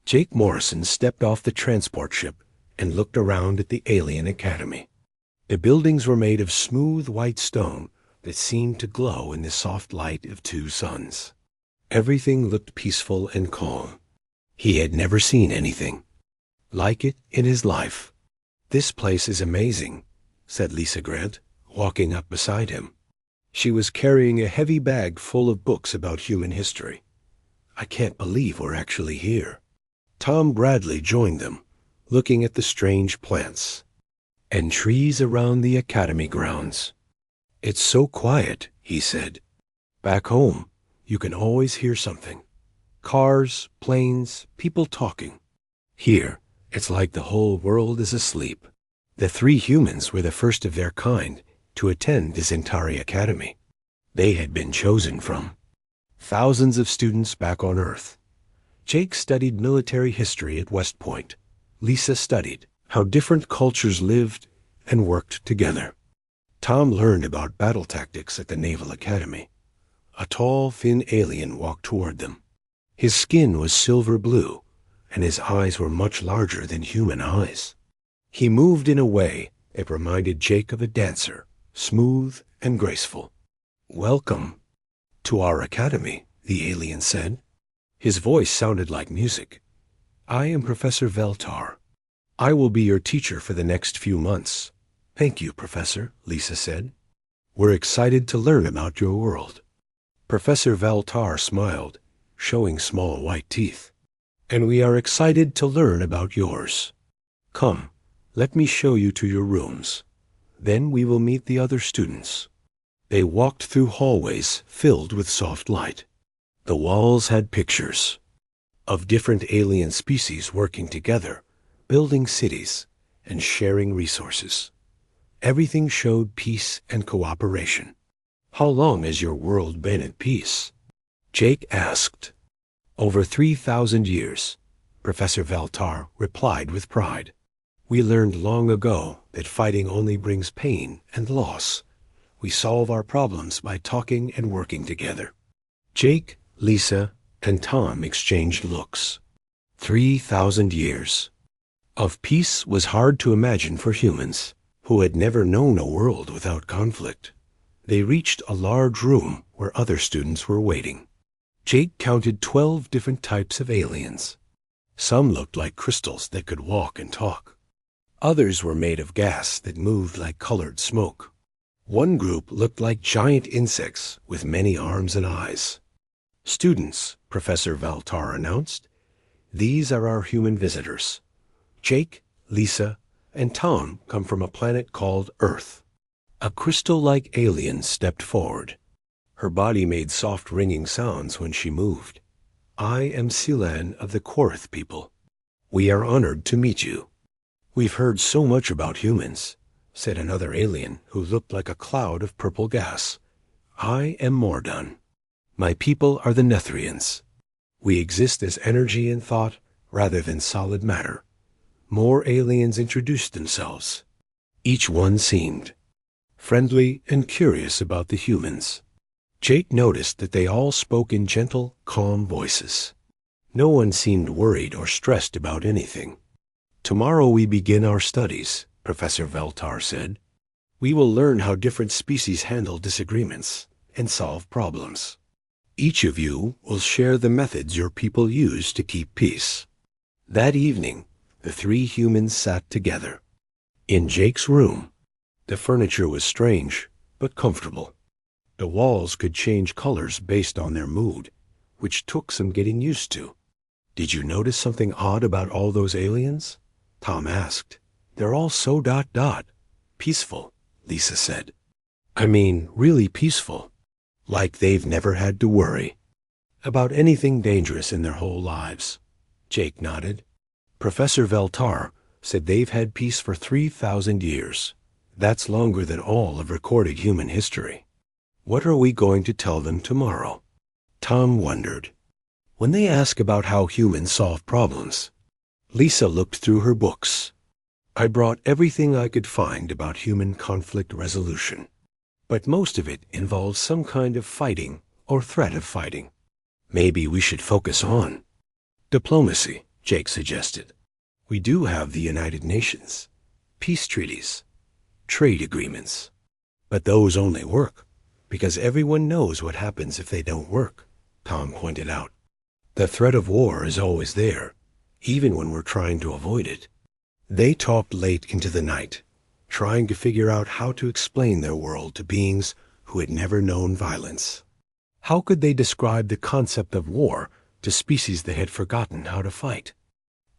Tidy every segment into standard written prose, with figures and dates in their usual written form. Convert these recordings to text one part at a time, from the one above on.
Jake Morrison stepped off the transport ship and looked around at the alien academy. The buildings were made of smooth white stone that seemed to glow in the soft light of two suns. Everything looked peaceful and calm. He had never seen anything like it in his life. "This place is amazing," said Lisa Grant, walking up beside him. She was carrying a heavy bag full of books about human history. "I can't believe we're actually here." Tom Bradley joined them, looking at the strange plants and trees around the academy grounds. "It's so quiet," he said. "Back home, you can always hear something. Cars, planes, people talking. Here, it's like the whole world is asleep." The three humans were the first of their kind to attend the Centauri Academy. They had been chosen from thousands of students back on Earth. Jake studied military history at West Point. Lisa studied how different cultures lived and worked together. Tom learned about battle tactics at the Naval Academy. A tall, thin alien walked toward them. His skin was silver blue, and his eyes were much larger than human eyes. He moved in a way that reminded Jake of a dancer, smooth and graceful. "Welcome to our academy," the alien said. His voice sounded like music. "I am Professor Veltar. I will be your teacher for the next few months." "Thank you, Professor," Lisa said. "We're excited to learn about your world." Professor Veltar smiled, showing small white teeth. "And we are excited to learn about yours. Come, let me show you to your rooms. Then we will meet the other students." They walked through hallways filled with soft light. The walls had pictures of different alien species working together, building cities, and sharing resources. Everything showed peace and cooperation. "How long has your world been at peace?" Jake asked. "Over 3,000 years, Professor Veltar replied with pride. "We learned long ago that fighting only brings pain and loss. We solve our problems by talking and working together." Jake, Lisa, and Tom exchanged looks. 3,000 years of peace was hard to imagine for humans who had never known a world without conflict. They reached a large room where other students were waiting. Jake counted 12 different types of aliens. Some looked like crystals that could walk and talk. Others were made of gas that moved like colored smoke. One group looked like giant insects with many arms and eyes. "Students," Professor Veltar announced, "these are our human visitors. Jake, Lisa, and Tom come from a planet called Earth." A crystal-like alien stepped forward. Her body made soft ringing sounds when she moved. "I am Silan of the Korth people. We are honored to meet you." "We've heard so much about humans," said another alien who looked like a cloud of purple gas. "I am Mordan. My people are the Nethrians. We exist as energy and thought rather than solid matter." More aliens introduced themselves. Each one seemed friendly and curious about the humans. Jake noticed that they all spoke in gentle, calm voices. No one seemed worried or stressed about anything. "Tomorrow we begin our studies," Professor Veltar said. "We will learn how different species handle disagreements and solve problems. Each of you will share the methods your people use to keep peace." That evening, the three humans sat together. In Jake's room, the furniture was strange but comfortable. The walls could change colors based on their mood, which took some getting used to. "Did you notice something odd about all those aliens?" Tom asked. "They're all so ... peaceful," Lisa said. "I mean, really peaceful. Like they've never had to worry about anything dangerous in their whole lives." Jake nodded. "Professor Veltar said they've had peace for 3,000 years. That's longer than all of recorded human history. What are we going to tell them tomorrow?" Tom wondered. "When they ask about how humans solve problems," Lisa looked through her books. "I brought everything I could find about human conflict resolution. But most of it involves some kind of fighting or threat of fighting. Maybe we should focus on diplomacy," Jake suggested. We do have the United Nations, peace treaties, trade agreements. But those only work because everyone knows what happens if they don't work, Tom pointed out. The threat of war is always there, even when we're trying to avoid it. They talked late into the night, trying to figure out how to explain their world to beings who had never known violence. How could they describe the concept of war to species that had forgotten how to fight?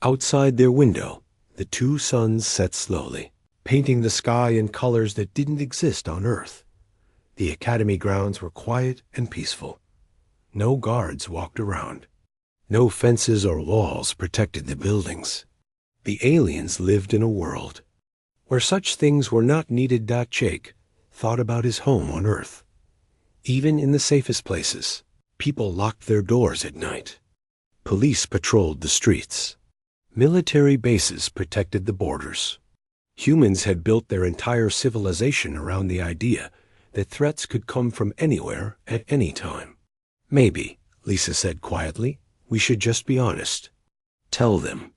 Outside their window, the two suns set slowly, painting the sky in colors that didn't exist on Earth. The academy grounds were quiet and peaceful. No guards walked around. No fences or walls protected the buildings. The aliens lived in a world where such things were not needed. Jake thought about his home on Earth. Even in the safest places, people locked their doors at night. Police patrolled the streets. Military bases protected the borders. Humans had built their entire civilization around the idea that threats could come from anywhere at any time. Maybe, Lisa said quietly, we should just be honest. Tell them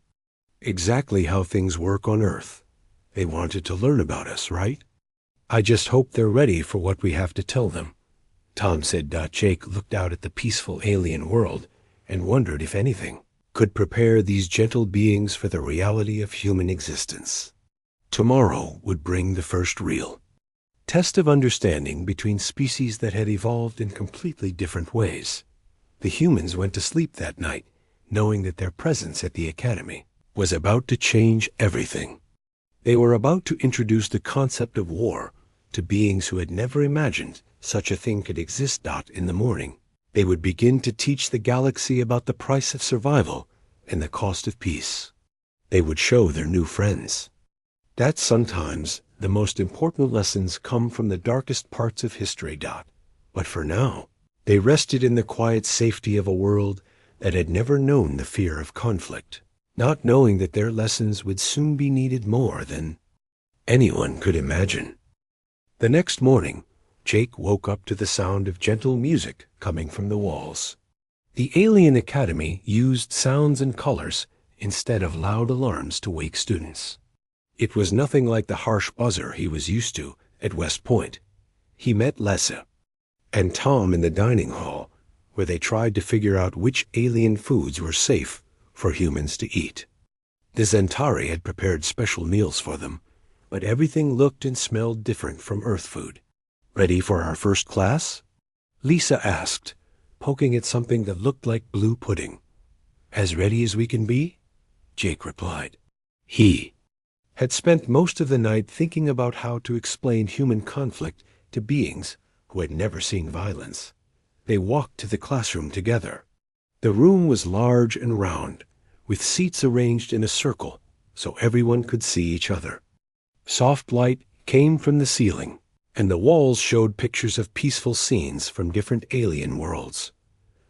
exactly how things work on Earth. They wanted to learn about us, right? I just hope they're ready for what we have to tell them, Tom said. Jake looked out at the peaceful alien world and wondered if anything could prepare these gentle beings for the reality of human existence. Tomorrow would bring the first real test of understanding between species that had evolved in completely different ways. The humans went to sleep that night, knowing that their presence at the academy was about to change everything. They were about to introduce the concept of war to beings who had never imagined such a thing could exist. In the morning, they would begin to teach the galaxy about the price of survival and the cost of peace. They would show their new friends that sometimes the most important lessons come from the darkest parts of history. But for now, they rested in the quiet safety of a world that had never known the fear of conflict, not knowing that their lessons would soon be needed more than anyone could imagine. The next morning, Jake woke up to the sound of gentle music coming from the walls. The Alien Academy used sounds and colors instead of loud alarms to wake students. It was nothing like the harsh buzzer he was used to at West Point. He met Lessa and Tom in the dining hall, where they tried to figure out which alien foods were safe for humans to eat. The Zentari had prepared special meals for them, but everything looked and smelled different from Earth food. Ready for our first class? Lisa asked, poking at something that looked like blue pudding. As ready as we can be? Jake replied. He had spent most of the night thinking about how to explain human conflict to beings who had never seen violence. They walked to the classroom together. The room was large and round, with seats arranged in a circle so everyone could see each other. Soft light came from the ceiling, and the walls showed pictures of peaceful scenes from different alien worlds.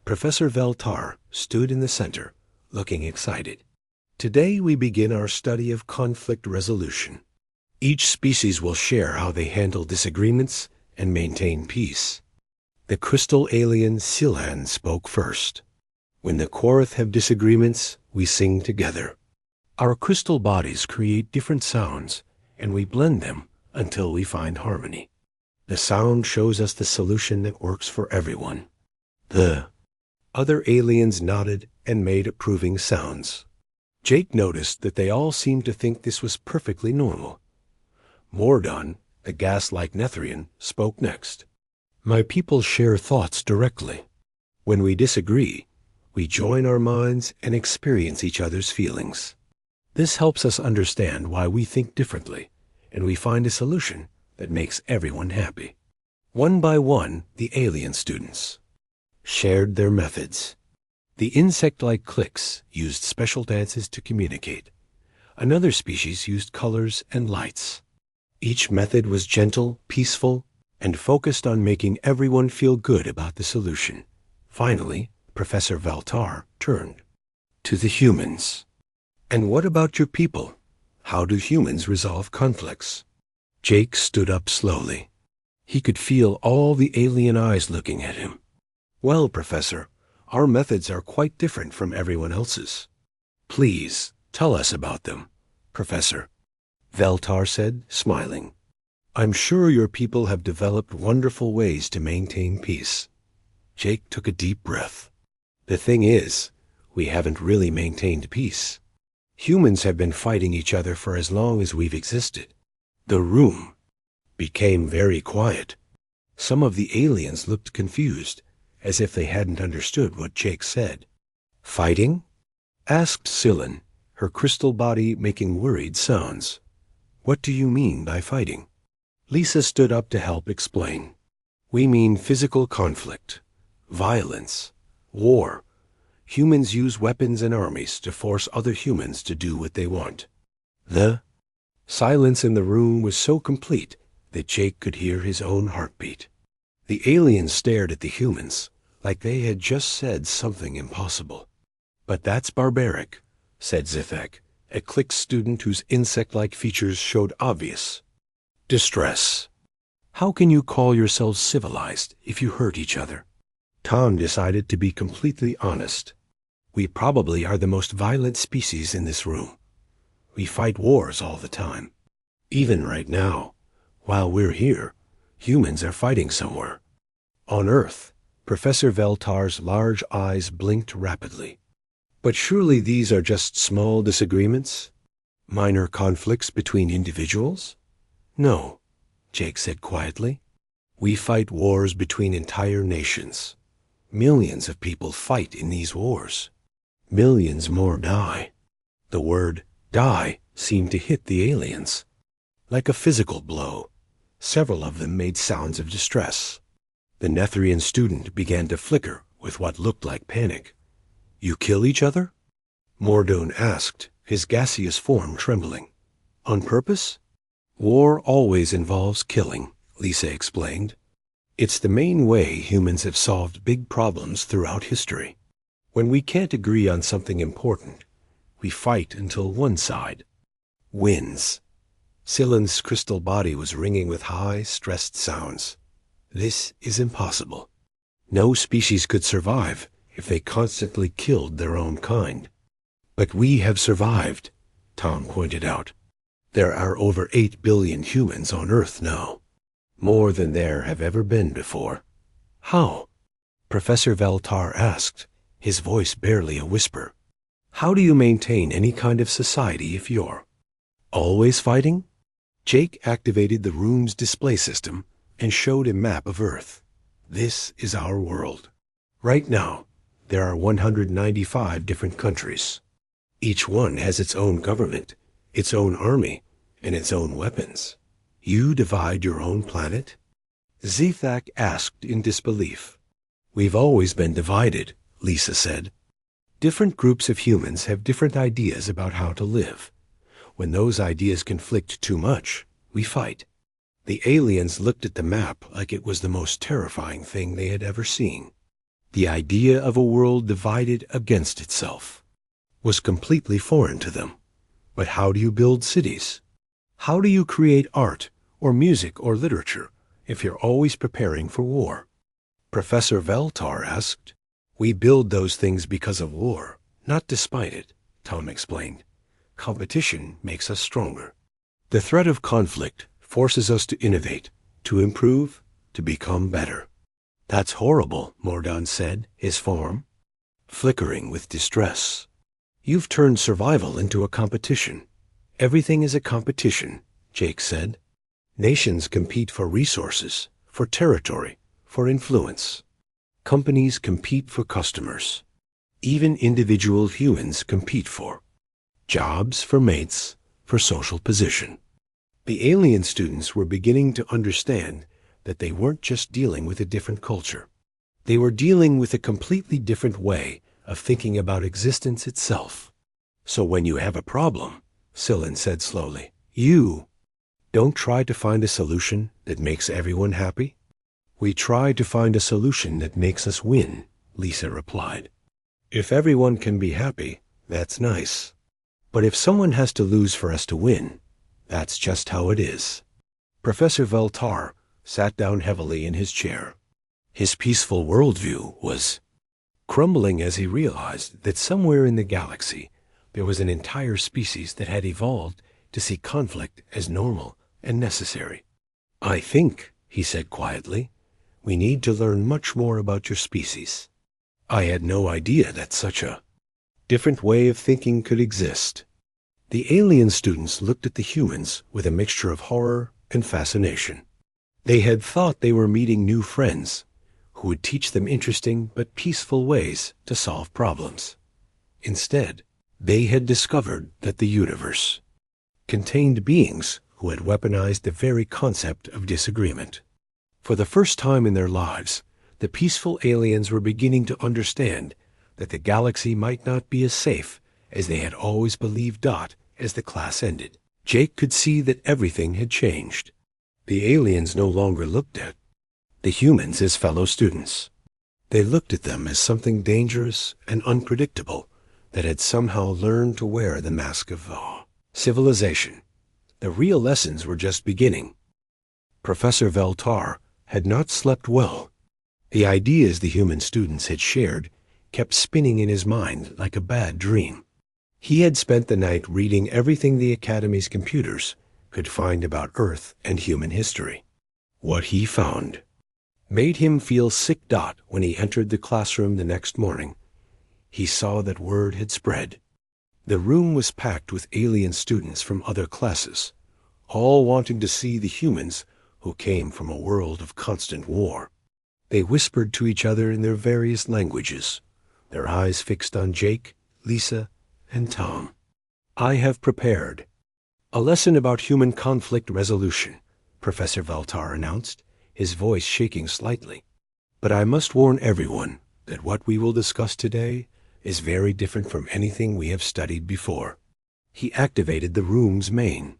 Professor Veltar stood in the center, looking excited. Today we begin our study of conflict resolution. Each species will share how they handle disagreements and maintain peace. The crystal alien Silhan spoke first. When the Quorith have disagreements, we sing together. Our crystal bodies create different sounds, and we blend them until we find harmony. The sound shows us the solution that works for everyone. The other aliens nodded and made approving sounds. Jake noticed that they all seemed to think this was perfectly normal. Mordon, the gas-like Nethrian, spoke next. My people share thoughts directly. When we disagree, we join our minds and experience each other's feelings. This helps us understand why we think differently, and we find a solution that makes everyone happy. One by one, the alien students shared their methods. The insect-like cliques used special dances to communicate. Another species used colors and lights. Each method was gentle, peaceful, and focused on making everyone feel good about the solution. Finally, Professor Veltar turned to the humans. And what about your people? How do humans resolve conflicts? Jake stood up slowly. He could feel all the alien eyes looking at him. Well, Professor, our methods are quite different from everyone else's. Please, tell us about them, Professor, Veltar said, smiling. I'm sure your people have developed wonderful ways to maintain peace. Jake took a deep breath. The thing is, we haven't really maintained peace. Humans have been fighting each other for as long as we've existed. The room became very quiet. Some of the aliens looked confused, as if they hadn't understood what Jake said. Fighting? Asked Scyllin, her crystal body making worried sounds. What do you mean by fighting? Lisa stood up to help explain. We mean physical conflict, violence, war. Humans use weapons and armies to force other humans to do what they want. The silence in the room was so complete that Jake could hear his own heartbeat. The aliens stared at the humans, like they had just said something impossible. But that's barbaric, said Zithak, a Click student whose insect-like features showed obvious distress. How can you call yourselves civilized if you hurt each other? Tom decided to be completely honest. We probably are the most violent species in this room. We fight wars all the time. Even right now, while we're here, humans are fighting somewhere. On Earth, Professor Veltar's large eyes blinked rapidly. But surely these are just small disagreements? Minor conflicts between individuals? No, Jake said quietly. We fight wars between entire nations. Millions of people fight in these wars. Millions more die. The word die seemed to hit the aliens. Like a physical blow, several of them made sounds of distress. The Nethrian student began to flicker with what looked like panic. You kill each other? Mordone asked, his gaseous form trembling. On purpose? War always involves killing, Lisa explained. It's the main way humans have solved big problems throughout history. When we can't agree on something important, we fight until one side wins. Scylin's crystal body was ringing with high, stressed sounds. This is impossible. No species could survive if they constantly killed their own kind. But we have survived, Tom pointed out. There are over 8 billion humans on Earth now. More than there have ever been before. How? Professor Veltar asked, his voice barely a whisper. How do you maintain any kind of society if you're always fighting? Jake activated the room's display system and showed a map of Earth. This is our world. Right now, there are 195 different countries. Each one has its own government, its own army, and its own weapons. You divide your own planet? Zithak asked in disbelief. We've always been divided, Lisa said. Different groups of humans have different ideas about how to live. When those ideas conflict too much, we fight. The aliens looked at the map like it was the most terrifying thing they had ever seen. The idea of a world divided against itself was completely foreign to them. But how do you build cities? How do you create art or music or literature if you're always preparing for war? Professor Veltar asked. We build those things because of war, not despite it, Tom explained. Competition makes us stronger. The threat of conflict forces us to innovate, to improve, to become better. That's horrible, Mordon said, his form flickering with distress. You've turned survival into a competition. Everything is a competition, Jake said. Nations compete for resources, for territory, for influence. Companies compete for customers. Even individual humans compete for jobs, for mates, for social position. The alien students were beginning to understand that they weren't just dealing with a different culture. They were dealing with a completely different way of thinking about existence itself. So when you have a problem, Scyllin said slowly, you don't try to find a solution that makes everyone happy. We try to find a solution that makes us win, Lisa replied. If everyone can be happy, that's nice. But if someone has to lose for us to win, that's just how it is. Professor Veltar sat down heavily in his chair. His peaceful worldview was crumbling as he realized that somewhere in the galaxy, There was an entire species that had evolved to see conflict as normal and necessary. "I think," he said quietly, "we need to learn much more about your species. I had no idea that such a different way of thinking could exist." The alien students looked at the humans with a mixture of horror and fascination. They had thought they were meeting new friends who would teach them interesting but peaceful ways to solve problems. Instead, they had discovered that the universe contained beings who had weaponized the very concept of disagreement. For the first time in their lives, the peaceful aliens were beginning to understand that the galaxy might not be as safe as they had always believed. As the class ended, Jake could see that everything had changed. The aliens no longer looked at the humans as fellow students. They looked at them as something dangerous and unpredictable that had somehow learned to wear the mask of civilization. The real lessons were just beginning. Professor Veltar had not slept well. The ideas the human students had shared kept spinning in his mind like a bad dream. He had spent the night reading everything the Academy's computers could find about Earth and human history. What he found made him feel sick. When he entered the classroom the next morning, he saw that word had spread. The room was packed with alien students from other classes, all wanting to see the humans who came from a world of constant war. They whispered to each other in their various languages, their eyes fixed on Jake, Lisa, and Tom. "I have prepared a lesson about human conflict resolution," Professor Veltar announced, his voice shaking slightly. "But I must warn everyone that what we will discuss today is very different from anything we have studied before." He activated the room's main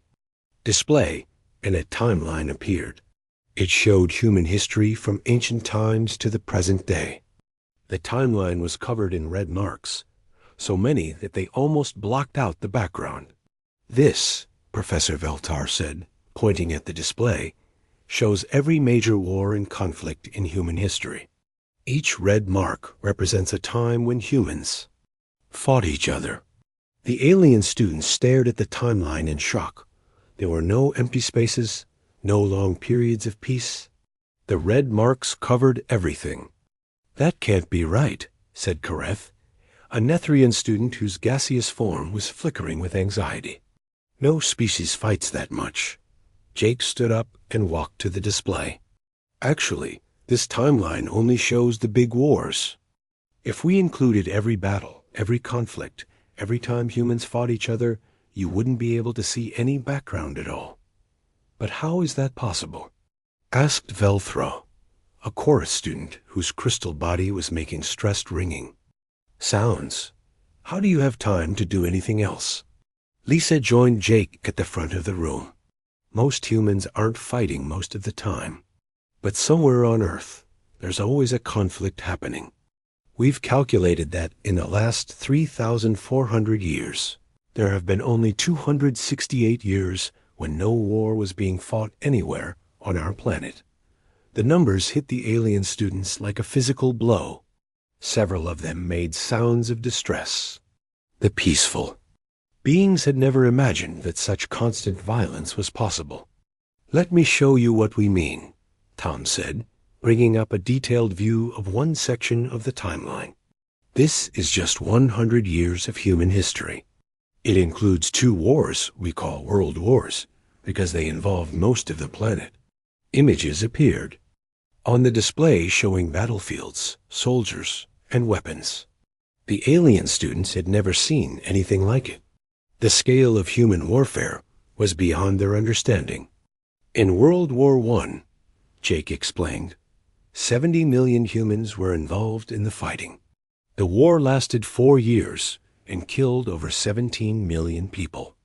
display, and a timeline appeared. It showed human history from ancient times to the present day. The timeline was covered in red marks, so many that they almost blocked out the background. "This," Professor Veltar said, pointing at the display, "shows every major war and conflict in human history. Each red mark represents a time when humans fought each other." The alien students stared at the timeline in shock. There were no empty spaces, no long periods of peace. The red marks covered everything. "That can't be right," said Kareth, a Nethrian student whose gaseous form was flickering with anxiety. "No species fights that much." Jake stood up and walked to the display. "Actually, this timeline only shows the big wars. If we included every battle, every conflict, every time humans fought each other, you wouldn't be able to see any background at all." "But how is that possible?" asked Velthro, a chorus student whose crystal body was making stressed ringing sounds. "How do you have time to do anything else?" Lisa joined Jake at the front of the room. "Most humans aren't fighting most of the time. But somewhere on Earth, there's always a conflict happening. We've calculated that in the last 3,400 years, there have been only 268 years when no war was being fought anywhere on our planet." The numbers hit the alien students like a physical blow. Several of them made sounds of distress. The peaceful beings had never imagined that such constant violence was possible. "Let me show you what we mean," Tom said, bringing up a detailed view of one section of the timeline. "This is just 100 years of human history. It includes 2 wars we call world wars because they involved most of the planet." Images appeared on the display showing battlefields, soldiers, and weapons. The alien students had never seen anything like it. The scale of human warfare was beyond their understanding. "In World War I," Jake explained, 70 million humans were involved in the fighting. The war lasted 4 years and killed over 17 million people.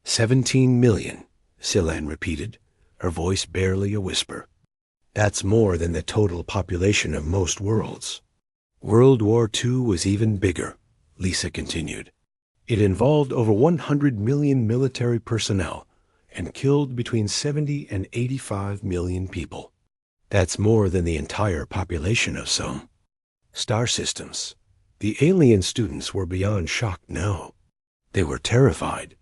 17 million, Silan repeated, her voice barely a whisper. "That's more than the total population of most worlds." World War II was even bigger, Lisa continued. It involved over 100 million military personnel and killed between 70 and 85 million people. That's more than the entire population of some star systems. The alien students were beyond shocked now. They were terrified.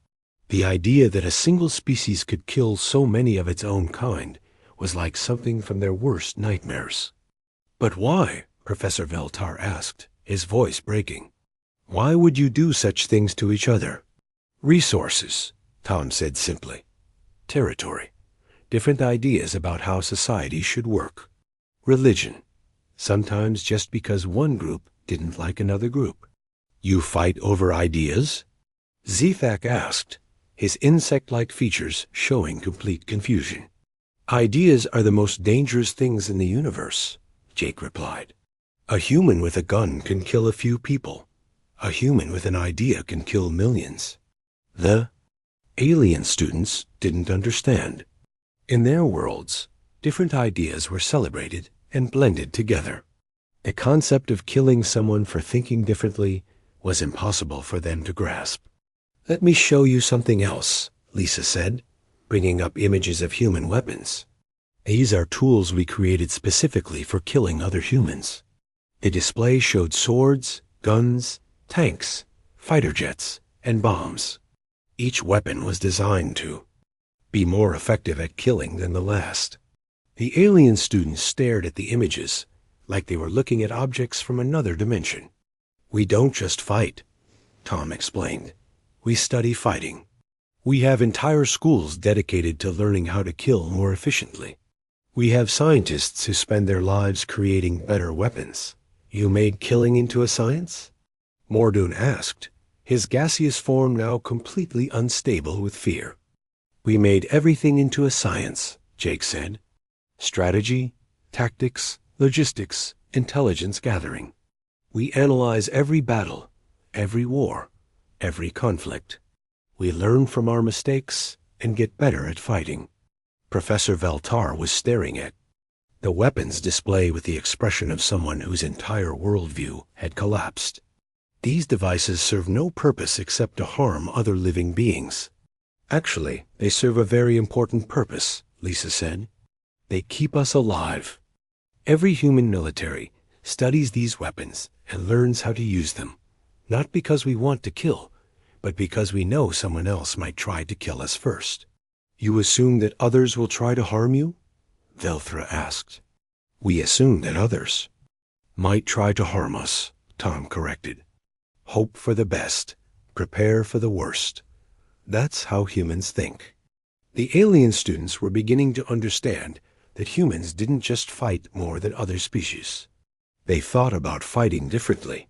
The idea that a single species could kill so many of its own kind was like something from their worst nightmares. "But why?" Professor Veltar asked, his voice breaking. "Why would you do such things to each other?" "Resources," Tom said simply. "Territory. Different ideas about how society should work. Religion. Sometimes just because one group didn't like another group." "You fight over ideas?" Zefak asked, his insect-like features showing complete confusion. "Ideas are the most dangerous things in the universe," Jake replied. "A human with a gun can kill a few people. A human with an idea can kill millions." The alien students didn't understand. In their worlds, different ideas were celebrated and blended together. The concept of killing someone for thinking differently was impossible for them to grasp. "Let me show you something else," Lisa said, bringing up images of human weapons. "These are tools we created specifically for killing other humans." The display showed swords, guns, tanks, fighter jets, and bombs. Each weapon was designed to be more effective at killing than the last. The alien students stared at the images like they were looking at objects from another dimension. "We don't just fight," Tom explained. "We study fighting. We have entire schools dedicated to learning how to kill more efficiently. We have scientists who spend their lives creating better weapons." "You made killing into a science?" Mordoon asked, his gaseous form now completely unstable with fear. "We made everything into a science," Jake said. "Strategy, tactics, logistics, intelligence gathering. We analyze every battle, every war, every conflict. We learn from our mistakes and get better at fighting." Professor Veltar was staring at the weapons display with the expression of someone whose entire worldview had collapsed. "These devices serve no purpose except to harm other living beings." "Actually, they serve a very important purpose," Lisa said. "They keep us alive. Every human military studies these weapons and learns how to use them, not because we want to kill, but because we know someone else might try to kill us first." "You assume that others will try to harm you?" Velthra asked. "We assume that others might try to harm us," Tom corrected. "Hope for the best, prepare for the worst. That's how humans think." The alien students were beginning to understand that humans didn't just fight more than other species. They thought about fighting differently.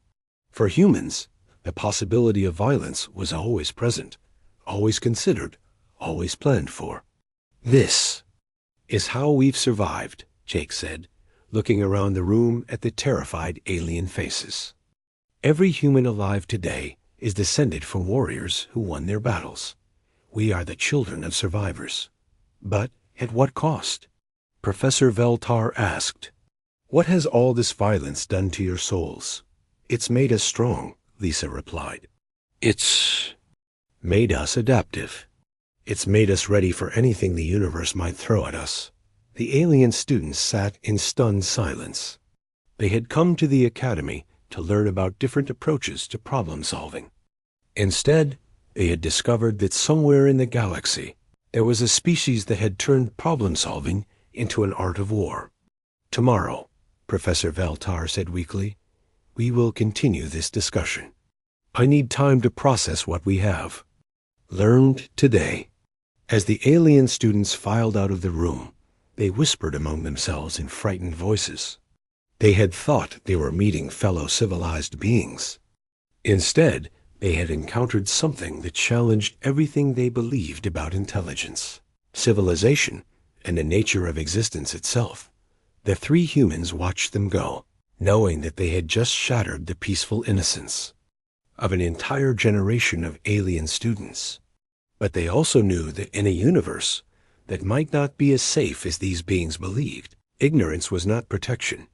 For humans, the possibility of violence was always present, always considered, always planned for. "This is how we've survived," Jake said, looking around the room at the terrified alien faces. "Every human alive today is descended from warriors who won their battles. We are the children of survivors. But at what cost?" Professor Veltar asked. "What has all this violence done to your souls?" "It's made us strong," Lisa replied. "It's made us adaptive. It's made us ready for anything the universe might throw at us." The alien students sat in stunned silence. They had come to the academy to learn about different approaches to problem solving. Instead, they had discovered that somewhere in the galaxy there was a species that had turned problem solving into an art of war. "Tomorrow," Professor Veltar said weakly, "we will continue this discussion. I need time to process what we have learned today." As the alien students filed out of the room, they whispered among themselves in frightened voices. They had thought they were meeting fellow civilized beings. Instead, they had encountered something that challenged everything they believed about intelligence, civilization, and the nature of existence itself. The three humans watched them go, knowing that they had just shattered the peaceful innocence of an entire generation of alien students. But they also knew that in a universe that might not be as safe as these beings believed, ignorance was not protection.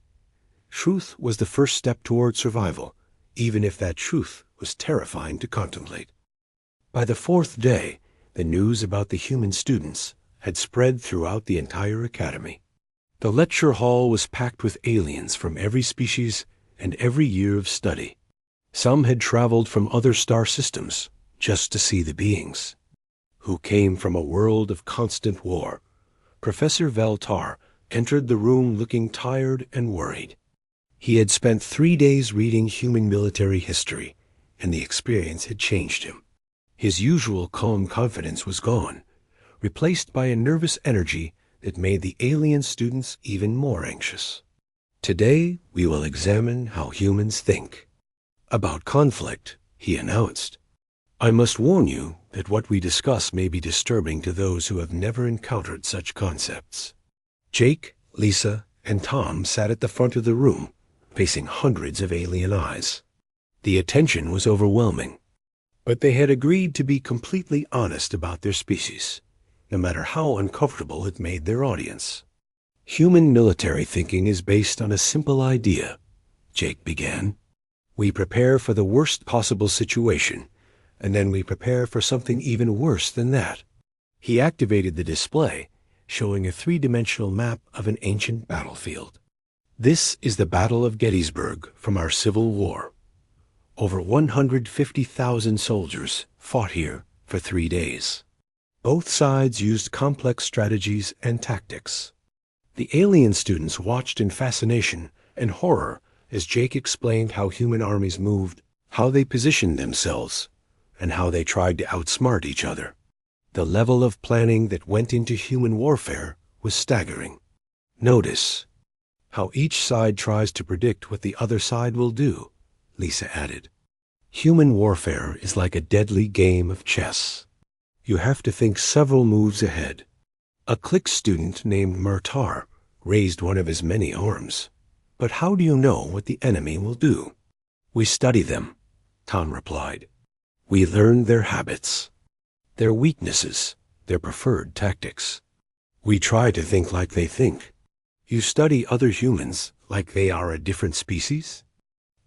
Truth was the first step toward survival, even if that truth was terrifying to contemplate. By the fourth day, the news about the human students had spread throughout the entire academy. The lecture hall was packed with aliens from every species and every year of study. Some had traveled from other star systems, just to see the beings, who came from a world of constant war. Professor Veltar entered the room looking tired and worried. He had spent 3 days reading human military history, and the experience had changed him. His usual calm confidence was gone, replaced by a nervous energy that made the alien students even more anxious. Today, we will examine how humans think. About conflict, he announced. I must warn you that what we discuss may be disturbing to those who have never encountered such concepts. Jake, Lisa, and Tom sat at the front of the room, facing hundreds of alien eyes. The attention was overwhelming, but they had agreed to be completely honest about their species, no matter how uncomfortable it made their audience. Human military thinking is based on a simple idea, Jake began. We prepare for the worst possible situation, and then we prepare for something even worse than that. He activated the display, showing a 3-dimensional map of an ancient battlefield. This is the Battle of Gettysburg from our Civil War. Over 150,000 soldiers fought here for 3 days. Both sides used complex strategies and tactics. The alien students watched in fascination and horror as Jake explained how human armies moved, how they positioned themselves, and how they tried to outsmart each other. The level of planning that went into human warfare was staggering. Notice how each side tries to predict what the other side will do, Lisa added. Human warfare is like a deadly game of chess. You have to think several moves ahead. A click student named Murtar raised one of his many arms. But how do you know what the enemy will do? We study them, Tom replied. We learn their habits, their weaknesses, their preferred tactics. We try to think like they think. You study other humans like they are a different species?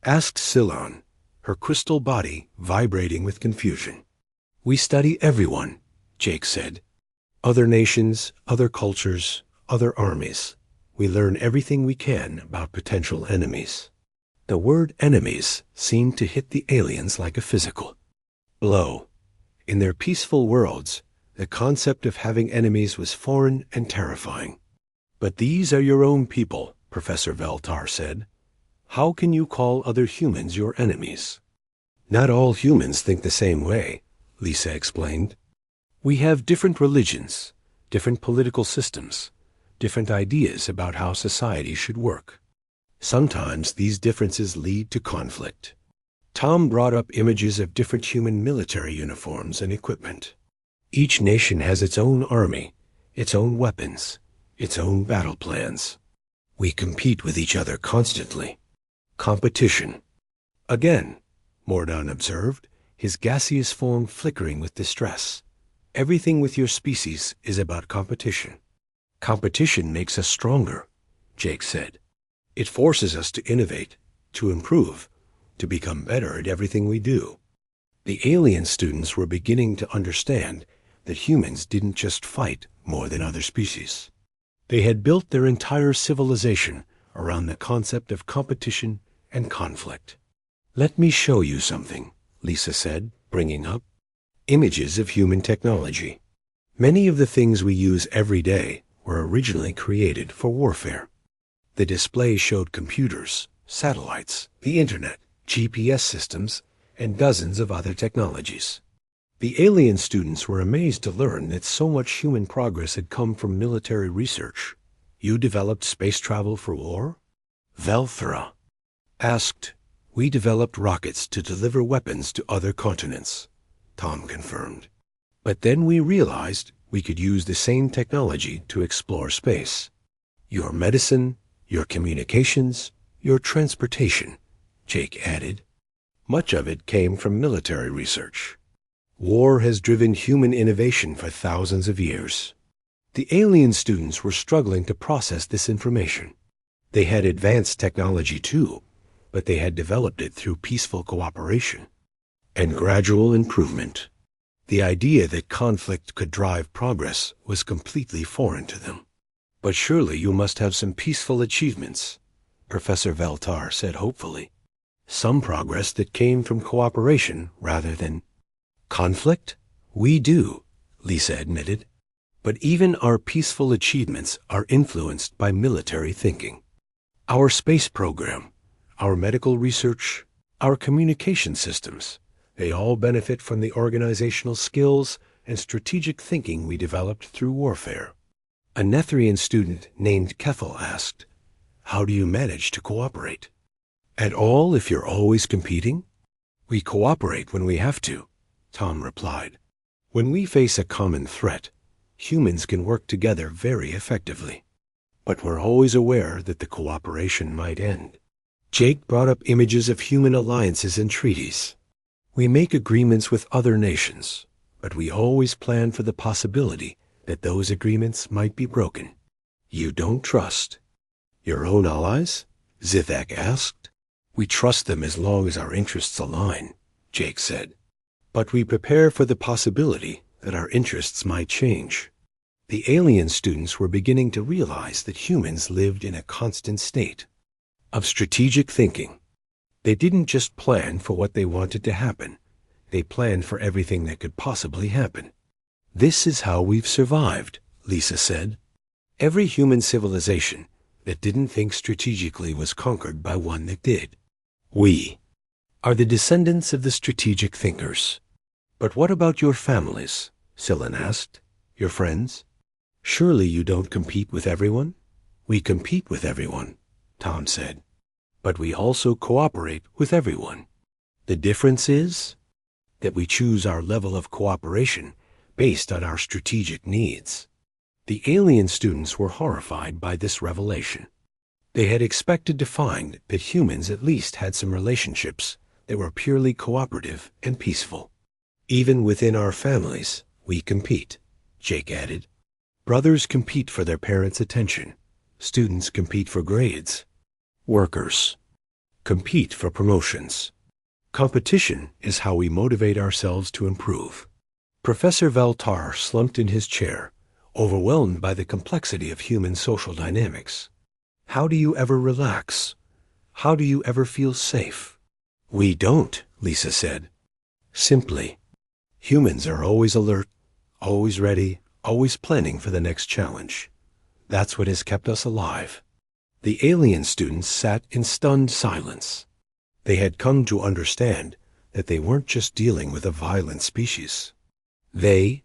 Asked Silon, her crystal body vibrating with confusion. We study everyone, Jake said. Other nations, other cultures, other armies. We learn everything we can about potential enemies. The word enemies seemed to hit the aliens like a physical blow. In their peaceful worlds, the concept of having enemies was foreign and terrifying. But these are your own people, Professor Veltar said. How can you call other humans your enemies? Not all humans think the same way, Lisa explained. We have different religions, different political systems, different ideas about how society should work. Sometimes these differences lead to conflict. Tom brought up images of different human military uniforms and equipment. Each nation has its own army, its own weapons, its own battle plans. We compete with each other constantly. Competition. Again, Mordon observed, his gaseous form flickering with distress. Everything with your species is about competition. Competition makes us stronger, Jake said. It forces us to innovate, to improve, to become better at everything we do. The alien students were beginning to understand that humans didn't just fight more than other species. They had built their entire civilization around the concept of competition and conflict. Let me show you something, Lisa said, bringing up images of human technology. Many of the things we use every day were originally created for warfare. The display showed computers, satellites, the internet, GPS systems, and dozens of other technologies. The alien students were amazed to learn that so much human progress had come from military research. You developed space travel for war? Velthra asked. We developed rockets to deliver weapons to other continents, Tom confirmed. But then we realized we could use the same technology to explore space. Your medicine, your communications, your transportation, Jake added. Much of it came from military research. War has driven human innovation for thousands of years. The alien students were struggling to process this information. They had advanced technology too, but they had developed it through peaceful cooperation and gradual improvement. The idea that conflict could drive progress was completely foreign to them. But surely you must have some peaceful achievements, Professor Veltar said hopefully. Some progress that came from cooperation rather than... Conflict? We do, Lisa admitted. But even our peaceful achievements are influenced by military thinking. Our space program, our medical research, our communication systems, they all benefit from the organizational skills and strategic thinking we developed through warfare. A Nethrian student named Kethel asked, "How do you manage to cooperate?" "At all if you're always competing?" "We cooperate when we have to," Tom replied. "When we face a common threat, humans can work together very effectively. But we're always aware that the cooperation might end." Jake brought up images of human alliances and treaties. "We make agreements with other nations, but we always plan for the possibility that those agreements might be broken." "You don't trust your own allies?" Zithak asked. "We trust them as long as our interests align," Jake said. "But we prepare for the possibility that our interests might change." The alien students were beginning to realize that humans lived in a constant state of strategic thinking. They didn't just plan for what they wanted to happen. They planned for everything that could possibly happen. "This is how we've survived," Lisa said. "Every human civilization that didn't think strategically was conquered by one that did. We are the descendants of the strategic thinkers." "But what about your families?" Scylla asked. "Your friends? Surely you don't compete with everyone?" "We compete with everyone," Tom said. "But we also cooperate with everyone. The difference is that we choose our level of cooperation based on our strategic needs." The alien students were horrified by this revelation. They had expected to find that humans at least had some relationships that were purely cooperative and peaceful. "Even within our families, we compete," Jake added. "Brothers compete for their parents' attention. Students compete for grades. Workers compete for promotions. Competition is how we motivate ourselves to improve." Professor Veltar slumped in his chair, overwhelmed by the complexity of human social dynamics. "How do you ever relax? How do you ever feel safe?" "We don't," Lisa said. "Simply, humans are always alert, always ready, always planning for the next challenge. That's what has kept us alive." The alien students sat in stunned silence. They had come to understand that they weren't just dealing with a violent species. They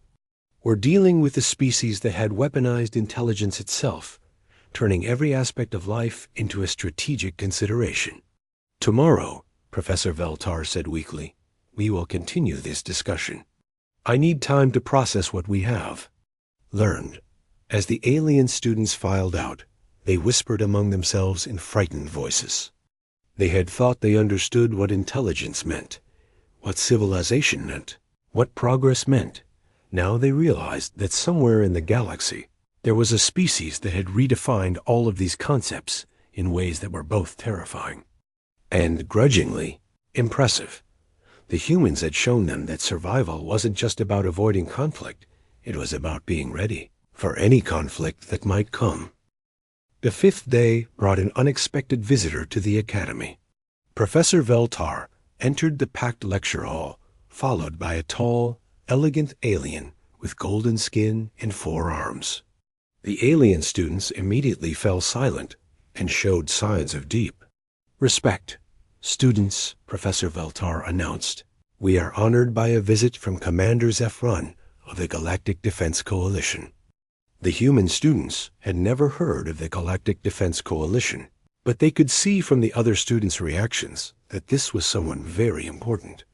were dealing with a species that had weaponized intelligence itself, turning every aspect of life into a strategic consideration. "Tomorrow," Professor Veltar said weakly, "we will continue this discussion. I need time to process what we have learned." As the alien students filed out, they whispered among themselves in frightened voices. They had thought they understood what intelligence meant, what civilization meant, what progress meant. Now they realized that somewhere in the galaxy there was a species that had redefined all of these concepts in ways that were both terrifying and grudgingly impressive. The humans had shown them that survival wasn't just about avoiding conflict, it was about being ready for any conflict that might come. The fifth day brought an unexpected visitor to the academy. Professor Veltar entered the packed lecture hall, followed by a tall, elegant alien with golden skin and 4 arms. The alien students immediately fell silent and showed signs of deep respect. "Students," Professor Veltar announced, "we are honored by a visit from Commander Zephrun of the Galactic Defense Coalition." The human students had never heard of the Galactic Defense Coalition, but they could see from the other students' reactions that this was someone very important.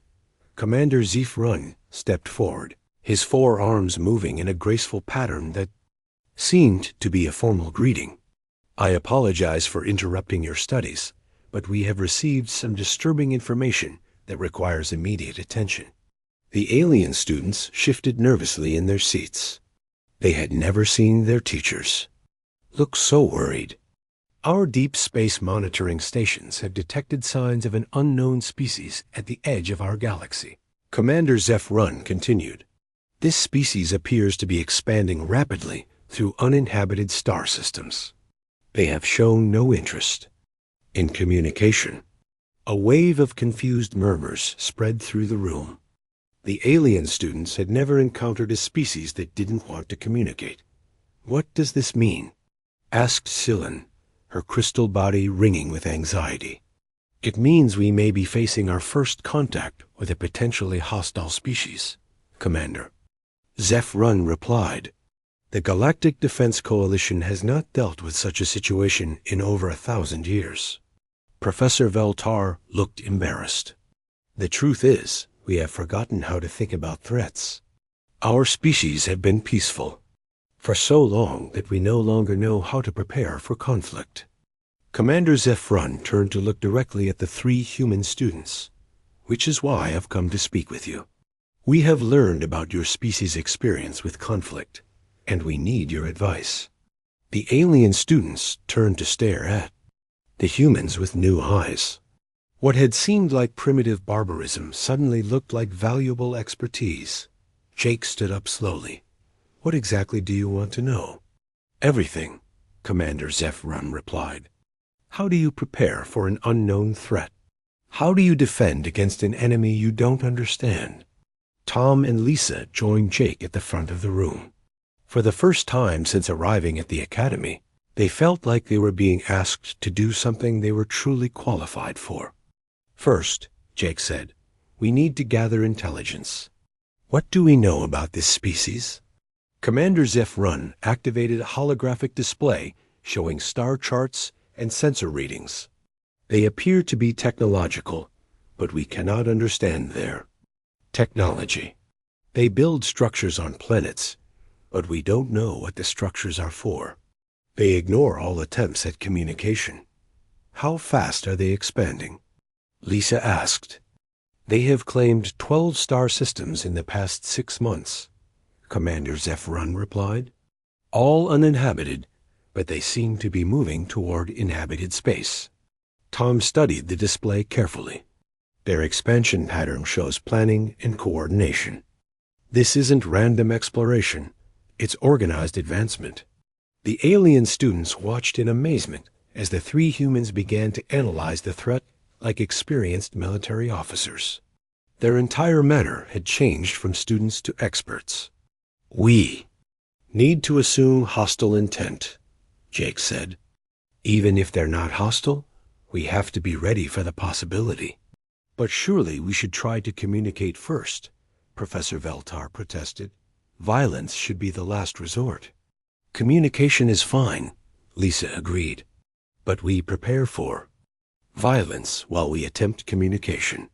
Commander Zephrun stepped forward, his 4 arms moving in a graceful pattern that seemed to be a formal greeting. "I apologize for interrupting your studies, but we have received some disturbing information that requires immediate attention." The alien students shifted nervously in their seats. They had never seen their teachers look so worried. "Our deep space monitoring stations have detected signs of an unknown species at the edge of our galaxy," Commander Zephrun continued. "This species appears to be expanding rapidly through uninhabited star systems. They have shown no interest in communication." A wave of confused murmurs spread through the room. The alien students had never encountered a species that didn't want to communicate. "What does this mean?" asked Scyllin, her crystal body ringing with anxiety. "It means we may be facing our first contact with a potentially hostile species, Commander." Zeph Run replied, "The Galactic Defense Coalition has not dealt with such a situation in over 1,000 years." Professor Veltar looked embarrassed. "The truth is, we have forgotten how to think about threats. Our species have been peaceful for so long that we no longer know how to prepare for conflict." Commander Zeph Run turned to look directly at the 3 human students. "Which is why I've come to speak with you. We have learned about your species' experience with conflict, and we need your advice." The alien students turned to stare at the humans with new eyes. What had seemed like primitive barbarism suddenly looked like valuable expertise. Jake stood up slowly. "What exactly do you want to know?" "Everything," Commander Zeph Run replied. "How do you prepare for an unknown threat? How do you defend against an enemy you don't understand?" Tom and Lisa joined Jake at the front of the room. For the first time since arriving at the academy, they felt like they were being asked to do something they were truly qualified for. "First," Jake said, "we need to gather intelligence. What do we know about this species?" Commander Zeph Run activated a holographic display showing star charts and sensor readings. "They appear to be technological, but we cannot understand their technology. They build structures on planets, but we don't know what the structures are for. They ignore all attempts at communication." "How fast are they expanding?" Lisa asked. "They have claimed 12 star systems in the past 6 months," Commander Zeph Run replied. "All uninhabited, but they seem to be moving toward inhabited space." Tom studied the display carefully. Their expansion pattern shows planning and coordination. This isn't random exploration, it's organized advancement. The alien students watched in amazement as the 3 humans began to analyze the threat like experienced military officers. Their entire manner had changed from students to experts. "We need to assume hostile intent," Jake said. "Even if they're not hostile, we have to be ready for the possibility." "But surely we should try to communicate first," Professor Veltar protested. "Violence should be the last resort." "Communication is fine," Lisa agreed. "But we prepare for violence while we attempt communication.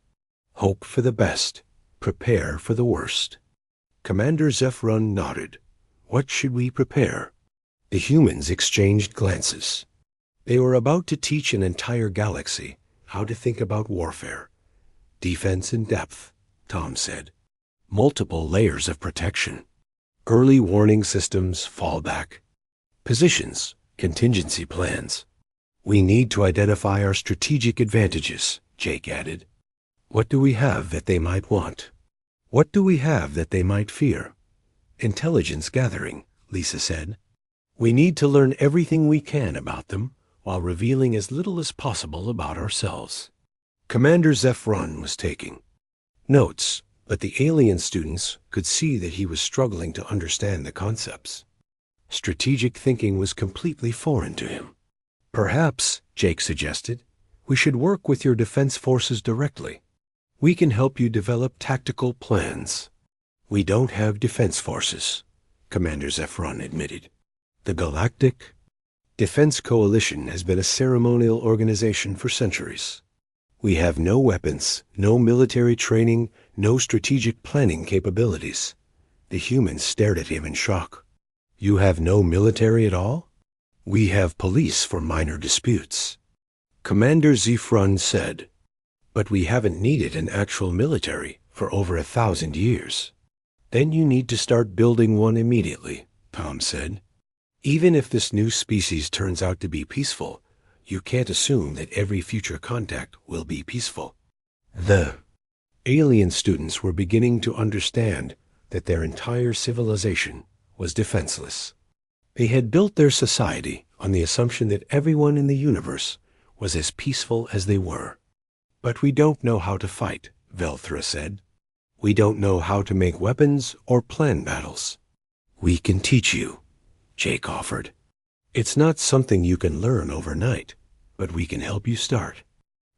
Hope for the best, prepare for the worst." Commander Zeph Run nodded. "What should we prepare?" The humans exchanged glances. They were about to teach an entire galaxy how to think about warfare. "Defense in depth," Tom said. "Multiple layers of protection. Early warning systems, fallback. Positions, contingency plans. We need to identify our strategic advantages," Jake added. "What do we have that they might want? What do we have that they might fear?" "Intelligence gathering," Lisa said. "We need to learn everything we can about them while revealing as little as possible about ourselves." Commander Zeph Run was taking notes, but the alien students could see that he was struggling to understand the concepts. Strategic thinking was completely foreign to him. "Perhaps," Jake suggested, "we should work with your defense forces directly. We can help you develop tactical plans." "We don't have defense forces," Commander Zeph Run admitted. "The Galactic Defense Coalition has been a ceremonial organization for centuries. We have no weapons, no military training, no strategic planning capabilities." The humans stared at him in shock. "You have no military at all?" "We have police for minor disputes," Commander Zeph Run said. "But we haven't needed an actual military for over 1,000 years." "Then you need to start building one immediately," Tom said. "Even if this new species turns out to be peaceful, you can't assume that every future contact will be peaceful." The alien students were beginning to understand that their entire civilization was defenseless. They had built their society on the assumption that everyone in the universe was as peaceful as they were. "But we don't know how to fight," Velthra said. We don't know how to make weapons or plan battles. We can teach you, Jake offered. It's not something you can learn overnight, but we can help you start.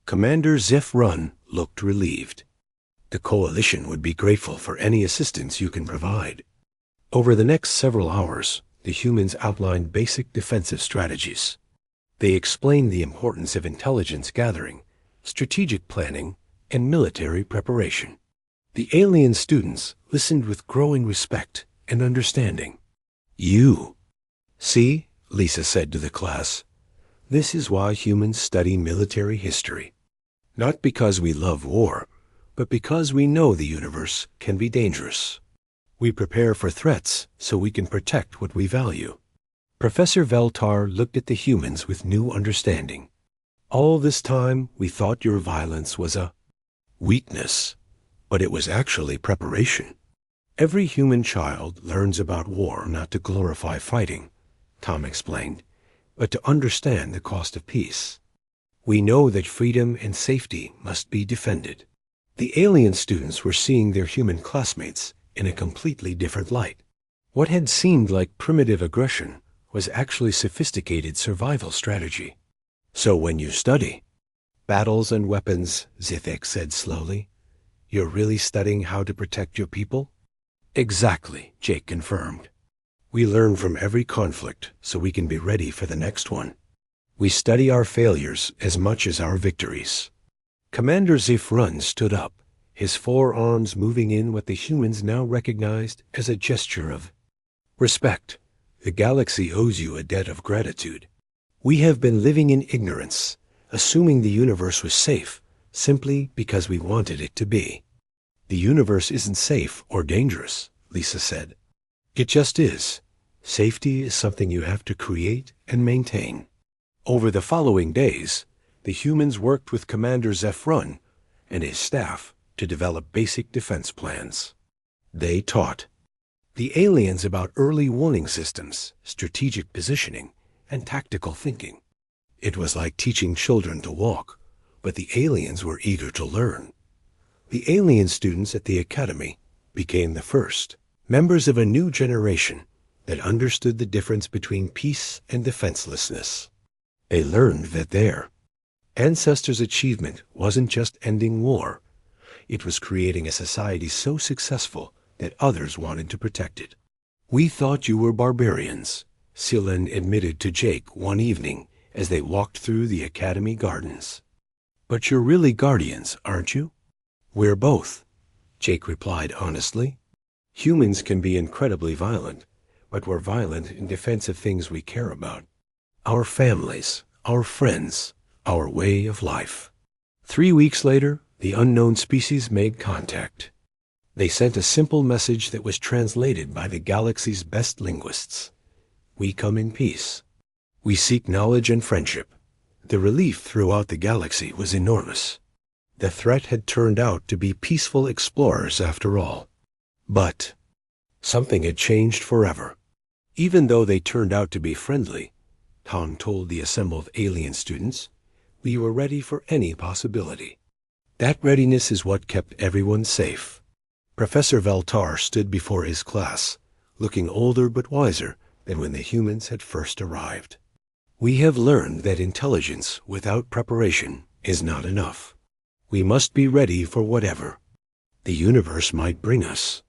Commander Zeph Run looked relieved. The Coalition would be grateful for any assistance you can provide. Over the next several hours, the humans outlined basic defensive strategies. They explained the importance of intelligence gathering, strategic planning, and military preparation. The alien students listened with growing respect and understanding. See, Lisa said to the class, this is why humans study military history. Not because we love war, but because we know the universe can be dangerous. We prepare for threats so we can protect what we value. Professor Veltar looked at the humans with new understanding. All this time, we thought your violence was a weakness, but it was actually preparation. Every human child learns about war not to glorify fighting, Tom explained, but to understand the cost of peace. We know that freedom and safety must be defended. The alien students were seeing their human classmates in a completely different light. What had seemed like primitive aggression was actually sophisticated survival strategy. So when you study battles and weapons, Zithek said slowly, you're really studying how to protect your people? Exactly, Jake confirmed. We learn from every conflict so we can be ready for the next one. We study our failures as much as our victories. Commander Zifrun stood up, his forearms moving in what the humans now recognized as a gesture of respect. The galaxy owes you a debt of gratitude. We have been living in ignorance, assuming the universe was safe simply because we wanted it to be. The universe isn't safe or dangerous, Lisa said. It just is. Safety is something you have to create and maintain. Over the following days, the humans worked with Commander Zephrun and his staff to develop basic defense plans. They taught the aliens about early warning systems, strategic positioning, and tactical thinking. It was like teaching children to walk, but the aliens were eager to learn. The alien students at the academy became the first members of a new generation that understood the difference between peace and defenselessness. They learned that their ancestors' achievement wasn't just ending war. It was creating a society so successful that others wanted to protect it. We thought you were barbarians, Silen admitted to Jake one evening as they walked through the academy gardens. But you're really guardians, aren't you? We're both, Jake replied honestly. Humans can be incredibly violent, but we're violent in defense of things we care about. Our families, our friends, our way of life. 3 weeks later, the unknown species made contact. They sent a simple message that was translated by the galaxy's best linguists. We come in peace. We seek knowledge and friendship. The relief throughout the galaxy was enormous. The threat had turned out to be peaceful explorers after all. But something had changed forever. Even though they turned out to be friendly, Tom told the assembled alien students, we were ready for any possibility. That readiness is what kept everyone safe. Professor Veltar stood before his class, looking older but wiser than when the humans had first arrived. We have learned that intelligence without preparation is not enough. We must be ready for whatever the universe might bring us.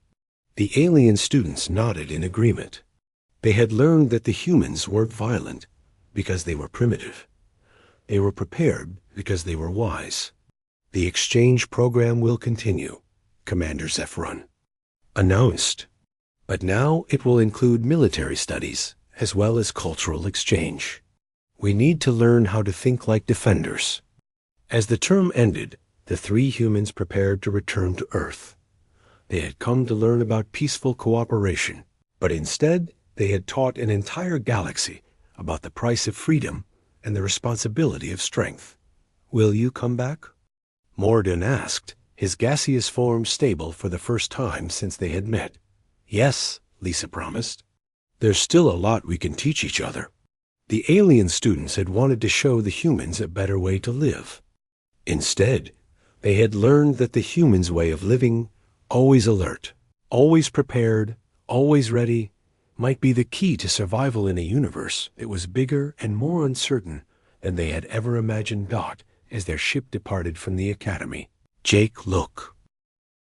The alien students nodded in agreement. They had learned that the humans weren't violent because they were primitive. They were prepared because they were wise. The exchange program will continue, Commander Zephrun announced. But now it will include military studies as well as cultural exchange. We need to learn how to think like defenders. As the term ended, the 3 humans prepared to return to Earth. They had come to learn about peaceful cooperation, but instead they had taught an entire galaxy about the price of freedom and the responsibility of strength. Will you come back? Morden asked, his gaseous form stable for the first time since they had met. Yes, Lisa promised. There's still a lot we can teach each other. The alien students had wanted to show the humans a better way to live. Instead, they had learned that the humans' way of living Always alert, always prepared, always ready, might be the key to survival in a universe that was bigger and more uncertain than they had ever imagined. As their ship departed from the Academy, Jake, look,